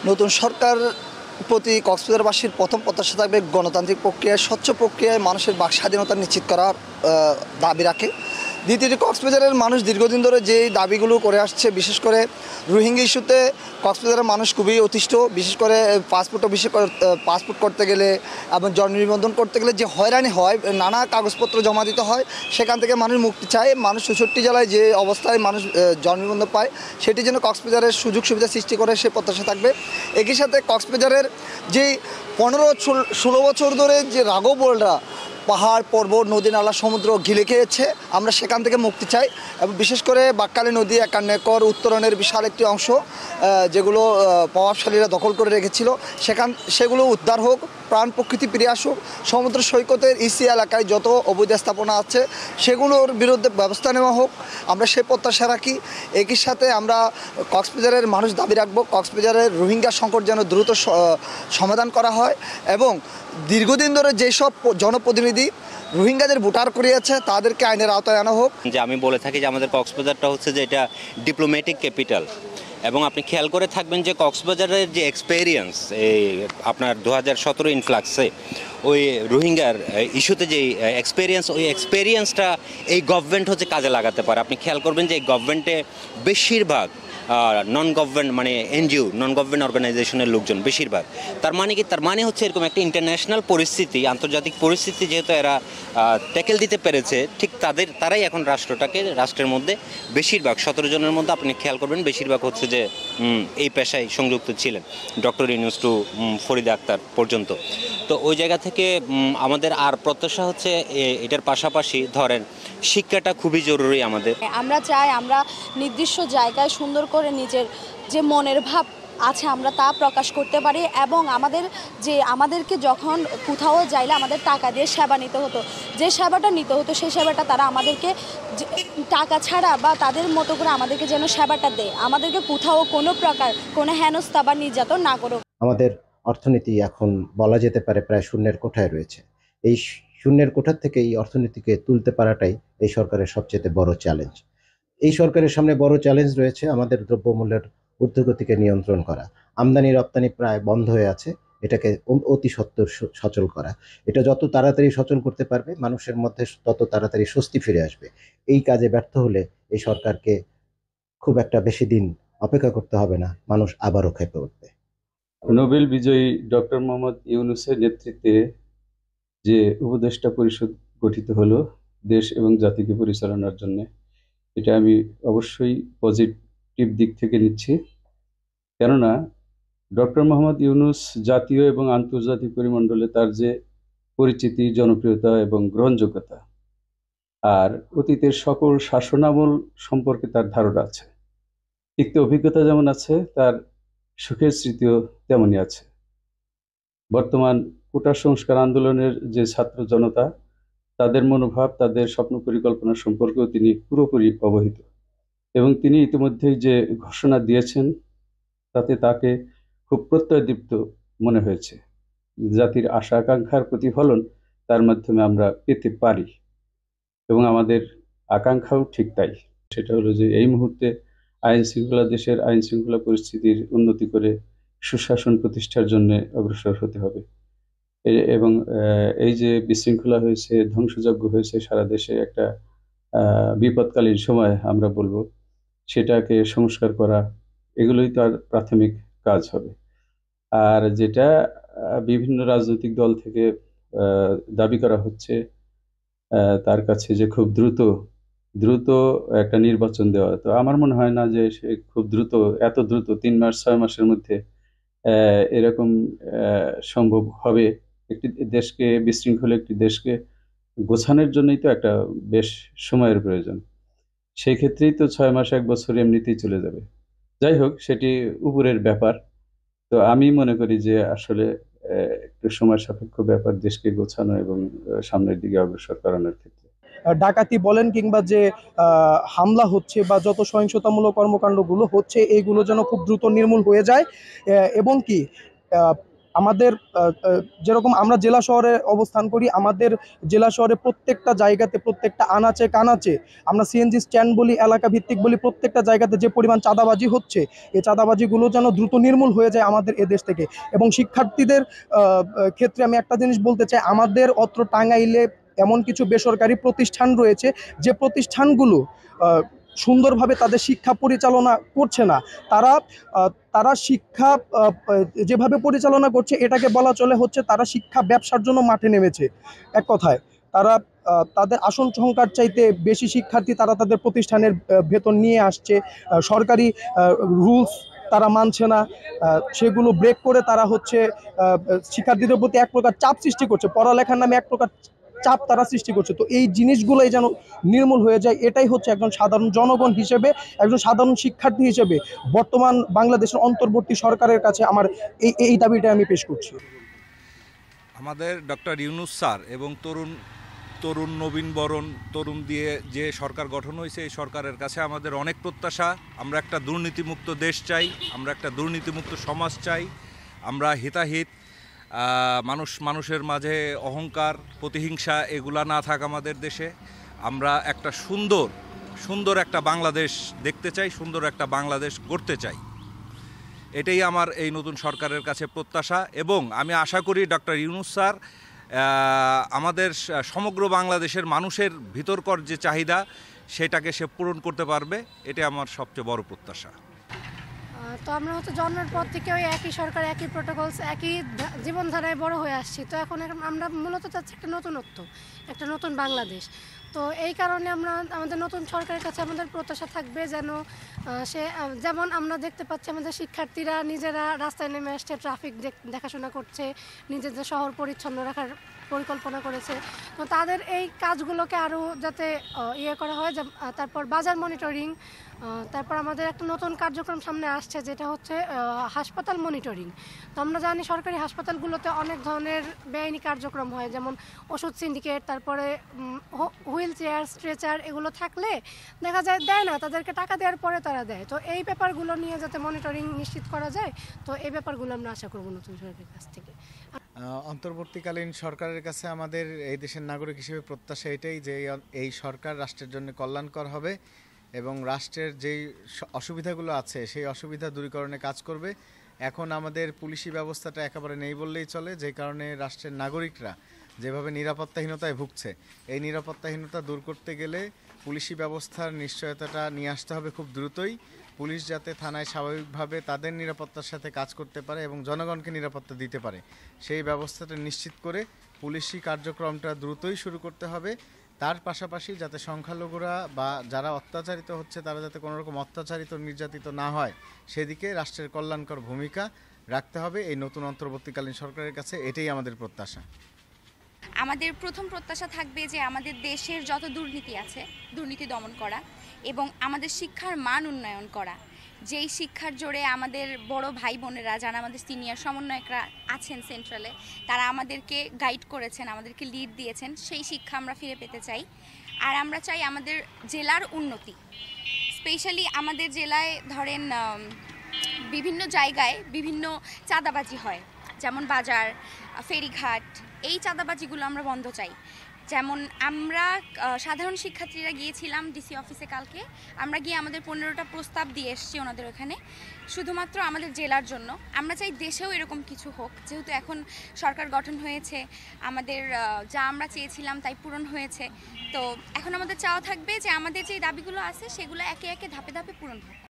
নতুন সরকার প্রতি কক্সবাজারবাসীর প্রথম প্রত্যাশা থাকবে গণতান্ত্রিক প্রক্রিয়ায় স্বচ্ছ প্রক্রিয়ায় মানুষের বাক স্বাধীনতা নিশ্চিত করার দাবি রাখে। দ্বিতীয়টি, কক্সবাজারের মানুষ দীর্ঘদিন ধরে যে দাবিগুলো করে আসছে, বিশেষ করে রোহিঙ্গা ইস্যুতে কক্সবাজারের মানুষ খুবই অতিষ্ঠ। বিশেষ করে পাসপোর্ট করতে গেলে এবং জন্ম নিবন্ধন করতে গেলে যে হয়রানি হয়, নানা কাগজপত্র জমা দিতে হয়, সেখান থেকে মানুষ মুক্তি চায়। মানুষ ৬৪ জেলায় যে অবস্থায় মানুষ জন্ম নিবন্ধন পায়, সেটি যেন কক্সবাজারের সুযোগ সুবিধা সৃষ্টি করে সে প্রত্যাশা থাকবে। একই সাথে কক্সবাজারের যে ১৫-১৬ বছর ধরে যে রাঘববোয়ালরা পাহাড় পর্বত নদী নালা সমুদ্র ঘিরে খেয়েছে, আমরা সেখান থেকে মুক্তি চাই। এবং বিশেষ করে বাক্কালী নদী ৫১ একর উত্তরণের বিশাল একটি অংশ যেগুলো প্রভাবশালীরা দখল করে রেখেছিল, সেগুলো উদ্ধার হোক, প্রাণ প্রকৃতি ফিরে আসুক। সমুদ্র সৈকতের ইসি এলাকায় যত অবৈধ স্থাপনা আছে সেগুলোর বিরুদ্ধে ব্যবস্থা নেওয়া হোক, আমরা সে প্রত্যাশা রাখি। একই সাথে আমরা কক্সবাজারের মানুষ দাবি রাখবো কক্সবাজারের রোহিঙ্গা সংকট যেন দ্রুত সমাধান করা হয় এবং দীর্ঘদিন ধরে যেসব জনপ্রতিনিধি রোহিঙ্গাদের ভোটার করিয়েছে তাদেরকে আইনের আওতায় আনা হোক। যে আমি বলে থাকি যে আমাদের কক্সবাজারটা হচ্ছে যে এটা ডিপ্লোম্যাটিক ক্যাপিটাল, এবং আপনি খেয়াল করে থাকবেন যে কক্সবাজারের যে এক্সপেরিয়েন্স এই আপনার ২০১৭ ইনফ্লাক্সে ওই রোহিঙ্গার ইস্যুতে যে এক্সপেরিয়েন্স, ওই এক্সপেরিয়েন্সটা এই গভর্নমেন্ট হচ্ছে কাজে লাগাতে পারে। আপনি খেয়াল করবেন যে এই গভর্নমেন্টে বেশিরভাগ নন গভর্নমেন্ট মানে এনজিও, নন গভর্নমেন্ট অর্গানাইজেশনের লোকজন বেশিরভাগ। তার মানে কি? তার মানে হচ্ছে এরকম একটা ইন্টারন্যাশনাল পরিস্থিতি, আন্তর্জাতিক পরিস্থিতি যেহেতু এরা ট্যাকেল দিতে পেরেছে, ঠিক তারাই এখন রাষ্ট্রের মধ্যে বেশিরভাগ ১৭ জনের মধ্যে আপনি খেয়াল করবেন বেশিরভাগ হচ্ছে যে এই পেশায় সংযুক্ত ছিলেন, ডক্টর ইউনূস টু ফরিদা আক্তার পর্যন্ত। তো ওই জায়গা থেকে আমাদের আর প্রত্যাশা হচ্ছে এটার পাশাপাশি ধরেন শিক্ষাটা খুবই জরুরি আমাদের। আমরা চাই আমরা নির্দিষ্ট জায়গায় সুন্দর করে নিজের যে মনের ভাব আছে আমরা তা প্রকাশ করতে পারি, এবং আমাদেরকে যখন কোথাও যাইলে আমাদের টাকা দিয়ে সেবা নিতে হতো, যে সেবাটা নিতে হতো সেই সেবাটা তারা আমাদেরকে টাকা ছাড়া বা তাদের মতো করে আমাদেরকে যেন সেবাটা দেয়, আমাদেরকে কোথাও কোনো প্রকার কোনো হেনস্থা বা নির্যাতন না করুক। আমাদের অর্থনীতি এখন বলা যেতে পারে প্রায় শূন্যের কোঠায় রয়েছে। এই শূন্যের কোঠার থেকে এই অর্থনীতিকে তুলতে পারাটাই এই সরকারের সবচেয়ে বড় চ্যালেঞ্জ। এই সরকারের সামনে বড় চ্যালেঞ্জ রয়েছে আমাদের দ্রব্যমূল্যের ঊর্ধ্বগতিকে নিয়ন্ত্রণ করা। আমদানি রপ্তানি প্রায় বন্ধ হয়ে আছে, এটাকে অতি সত্বর সচল করা। এটা যত তাড়াতাড়ি সচল করতে পারবে মানুষের মধ্যে তত তাড়াতাড়ি স্বস্তি ফিরে আসবে। এই কাজে ব্যর্থ হলে এই সরকারকে খুব একটা বেশি দিন অপেক্ষা করতে হবে না, মানুষ আবারও খেপে উঠবে। নোবেল বিজয়ী ডক্টর মোহাম্মদ ইউনূসের নেতৃত্বে যে উপদেষ্টা পরিষদ গঠিত হলো দেশ এবং জাতিকে পরিচালনার জন্য, এটা আমি অবশ্যই পজিটিভ দিক থেকে নিচ্ছি। কেননা ডক্টর মোহাম্মদ ইউনূস জাতীয় এবং আন্তর্জাতিক পরিমণ্ডলে তার যে পরিচিতি, জনপ্রিয়তা এবং গ্রহণযোগ্যতা, আর অতীতের সকল শাসনামল সম্পর্কে তার ধারণা আছে, তিক্ত অভিজ্ঞতা যেমন আছে, তার সুখের স্মৃতিও তেমনই আছে। বর্তমান কোটা সংস্কার আন্দোলনের যে ছাত্র জনতা, তাদের মনোভাব, তাদের স্বপ্ন পরিকল্পনা সম্পর্কেও তিনি পুরোপুরি অবহিত, এবং তিনি ইতিমধ্যেই যে ঘোষণা দিয়েছেন তাতে তাকে খুব প্রত্যয়দীপ্ত মনে হয়েছে। জাতির আশা আকাঙ্ক্ষার প্রতিফলন তার মাধ্যমে আমরা পেতে পারি, এবং আমাদের আকাঙ্ক্ষাও ঠিক তাই। সেটা হলো যে এই মুহূর্তে দেশের আইন শৃঙ্খলা পরিস্থিতির উন্নতি করে সুশাসন প্রতিষ্ঠার জন্য অগ্রসর হতে হবে, এবং এই যে বিশৃঙ্খলা হয়েছে, ধ্বংসযজ্ঞ হয়েছে সারা দেশে একটা বিপদকালীন সময় আমরা বলবো, সেটাকে সংস্কার করা, এগুলোই তার প্রাথমিক কাজ হবে। আর যেটা বিভিন্ন রাজনৈতিক দল থেকে দাবি করা হচ্ছে তার কাছে যে খুব দ্রুত একটা নির্বাচন দেওয়া, তো আমার মনে হয় না যে সে খুব এত দ্রুত ৩ মাস ৬ মাসের মধ্যে এরকম সম্ভব হবে। একটি দেশকে, বিশৃঙ্খল একটি দেশকে গোছানোর জন্যই তো একটা বেশ সময়ের প্রয়োজন। সেই ক্ষেত্রেই তো ৬ মাস ১ বছর এমনিতেই চলে যাবে। যাই হোক, সেটি উপরের ব্যাপার। তো আমি মনে করি যে আসলে একটু সময় সাপেক্ষ ব্যাপার দেশকে গোছানো এবং সামনের দিকে অগ্রসর করানোর ক্ষেত্রে। ডাকাতি বলেন কিংবা যে হামলা হচ্ছে বা যত সহিংসতামূলক কর্মকাণ্ডগুলো হচ্ছে, এইগুলো যেন খুব দ্রুত নির্মূল হয়ে যায়, এবং কি আমাদের যেরকম আমরা জেলা শহরে অবস্থান করি, আমাদের জেলা শহরে প্রত্যেকটা জায়গাতে, প্রত্যেকটা আনাচে কানাচে, আমরা সিএনজি স্ট্যান্ড বলি, এলাকা ভিত্তিক বলি, প্রত্যেকটা জায়গাতে যে পরিমাণ চাঁদাবাজি হচ্ছে, এই চাঁদাবাজিগুলো যেন দ্রুত নির্মূল হয়ে যায় আমাদের এদেশ থেকে। এবং শিক্ষার্থীদের ক্ষেত্রে আমি একটা জিনিস বলতে চাই, আমাদের অত্র টাঙ্গাইলে এমন কিছু বেসরকারি প্রতিষ্ঠান রয়েছে যে প্রতিষ্ঠানগুলো সুন্দরভাবে তাদের শিক্ষা পরিচালনা করছে না। তারা শিক্ষা যেভাবে পরিচালনা করছে, এটাকে বলা চলে হচ্ছে তারা শিক্ষা ব্যবসার জন্য মাঠে নেমেছে। এক কথায় তারা তাদের আসন সংখ্যার চাইতে বেশি শিক্ষার্থী তারা তাদের প্রতিষ্ঠানের ভেতর নিয়ে আসছে। সরকারি রুলস তারা মানছে না, সেগুলো ব্রেক করে তারা হচ্ছে শিক্ষার্থীদের প্রতি এক প্রকার চাপ সৃষ্টি করছে, পড়ালেখার নামে এক প্রকার চাপ তারা সৃষ্টি করছে। তো এই জিনিসগুলোই যেন নির্মূল হয়ে যায়, এটাই হচ্ছে একজন সাধারণ জনগণ হিসেবে, একজন সাধারণ শিক্ষার্থী হিসেবে বর্তমান বাংলাদেশের অন্তর্বর্তী সরকারের কাছে আমার এই দাবিটা আমি পেশ করছি। আমাদের ডক্টর ইউনূস স্যার এবং তরুণ নবীন বরণ তরুণ দিয়ে যে সরকার গঠন হয়েছে, এই সরকারের কাছে আমাদের অনেক প্রত্যাশা। আমরা একটা দুর্নীতিমুক্ত দেশ চাই, আমরা একটা দুর্নীতিমুক্ত সমাজ চাই, আমরা হিতাহিত মানুষের মাঝে অহংকার প্রতিহিংসা এগুলা না থাক আমাদের দেশে। আমরা একটা সুন্দর একটা বাংলাদেশ দেখতে চাই, সুন্দর একটা বাংলাদেশ গড়তে চাই। এটাই আমার এই নতুন সরকারের কাছে প্রত্যাশা এবং আমি আশা করি ডক্টর ইউনূস স্যার আমাদের সমগ্র বাংলাদেশের মানুষের ভিতরকর যে চাহিদা সেটাকে সে পূরণ করতে পারবে, এটা আমার সবচেয়ে বড় প্রত্যাশা। তো আমরা হচ্ছে জন্মের পর থেকে ওই একই সরকার, একই প্রোটোকলস, একই জীবনধারায় বড় হয়ে আসছি। তো এখন আমরা মূলত চাচ্ছি একটা নতুনত্ব, একটা নতুন বাংলাদেশ। তো এই কারণে আমরা আমাদের নতুন সরকারের কাছে আমাদের প্রত্যাশা থাকবে যেন সে, যেমন আমরা দেখতে পাচ্ছি আমাদের শিক্ষার্থীরা নিজেরা রাস্তায় নেমে আসছে, ট্রাফিক দেখাশোনা করছে, নিজেদের শহর পরিচ্ছন্ন রাখার পরিকল্পনা করেছে। তো তাদের এই কাজগুলোকে আরও যাতে করা হয়। তারপর বাজার মনিটরিং, তারপর আমাদের একটা নতুন কার্যক্রম সামনে আসছে যেটা হচ্ছে হাসপাতাল মনিটরিং। তো আমরা জানি সরকারি হাসপাতালগুলোতে অনেক ধরনের বেআইনি কার্যক্রম হয়, যেমন ওষুধ সিন্ডিকেট, তারপরে হুইল চেয়ার, স্ট্রেচার, এগুলো থাকলে দেখা যায় দেয় না, তাদেরকে টাকা দেওয়ার পরে তারা দেয়। তো এই ব্যাপারগুলো নিয়ে যাতে মনিটরিং নিশ্চিত করা যায়, তো এই ব্যাপারগুলো আমরা আশা করব নতুন সরকারের কাছ থেকে। অন্তর্বর্তীকালীন সরকারের কাছে আমাদের এই দেশের নাগরিক হিসেবে প্রত্যাশা এটাই যে এই সরকার রাষ্ট্রের জন্য কল্যাণকর হবে এবং রাষ্ট্রের যেই অসুবিধাগুলো আছে সেই অসুবিধা দূরীকরণে কাজ করবে। এখন আমাদের পুলিশি ব্যবস্থাটা একেবারে নেই বললেই চলে, যে কারণে রাষ্ট্রের নাগরিকরা যেভাবে নিরাপত্তাহীনতায় ভুগছে, এই নিরাপত্তাহীনতা দূর করতে গেলে পুলিশি ব্যবস্থার নিশ্চয়তাটা নিয়ে আসতে হবে খুব দ্রুতই। পুলিশ যাতে থানায় স্বাভাবিকভাবে তাদের নিরাপত্তার সাথে কাজ করতে পারে এবং জনগণকে নিরাপত্তা দিতে পারে, সেই ব্যবস্থাটা নিশ্চিত করে পুলিশি কার্যক্রমটা দ্রুতই শুরু করতে হবে। তার পাশাপাশি যাতে সংখ্যালঘুরা বা যারা অত্যাচারিত হচ্ছে তারা যাতে কোনোরকম অত্যাচারিত নির্যাতিত না হয়, সেদিকে রাষ্ট্রের কল্যাণকর ভূমিকা রাখতে হবে এই নতুন অন্তর্বর্তীকালীন সরকারের কাছে, এটাই আমাদের প্রত্যাশা। আমাদের প্রথম প্রত্যাশা থাকবে যে আমাদের দেশের যত দুর্নীতি আছে, দুর্নীতি দমন করা এবং আমাদের শিক্ষার মান উন্নয়ন করা। যেই শিক্ষার জোরে আমাদের বড় ভাই বোনেরা, যারা আমাদের সিনিয়র সমন্বয়করা আছেন সেন্ট্রালে, তারা আমাদেরকে গাইড করেছেন, আমাদেরকে লিড দিয়েছেন, সেই শিক্ষা আমরা ফিরে পেতে চাই। আর আমরা চাই আমাদের জেলার উন্নতি। স্পেশালি আমাদের জেলায় ধরেন বিভিন্ন জায়গায় বিভিন্ন চাঁদাবাজি হয়, যেমন বাজার, ফেরিঘাট, এই চাঁদাবাজিগুলো আমরা বন্ধ চাই। যেমন আমরা সাধারণ শিক্ষার্থীরা গিয়েছিলাম ডিসি অফিসে কালকে, আমরা গিয়ে আমাদের 15টা প্রস্তাব দিয়ে এসেছি ওনাদের ওখানে, শুধুমাত্র আমাদের জেলার জন্য। আমরা চাই দেশেও এরকম কিছু হোক, যেহেতু এখন সরকার গঠন হয়েছে, আমাদের যা আমরা চেয়েছিলাম তাই পূরণ হয়েছে। তো এখন আমাদের চাওয়া থাকবে যে আমাদের যে দাবিগুলো আছে সেগুলো একে একে ধাপে ধাপে পূরণ হোক।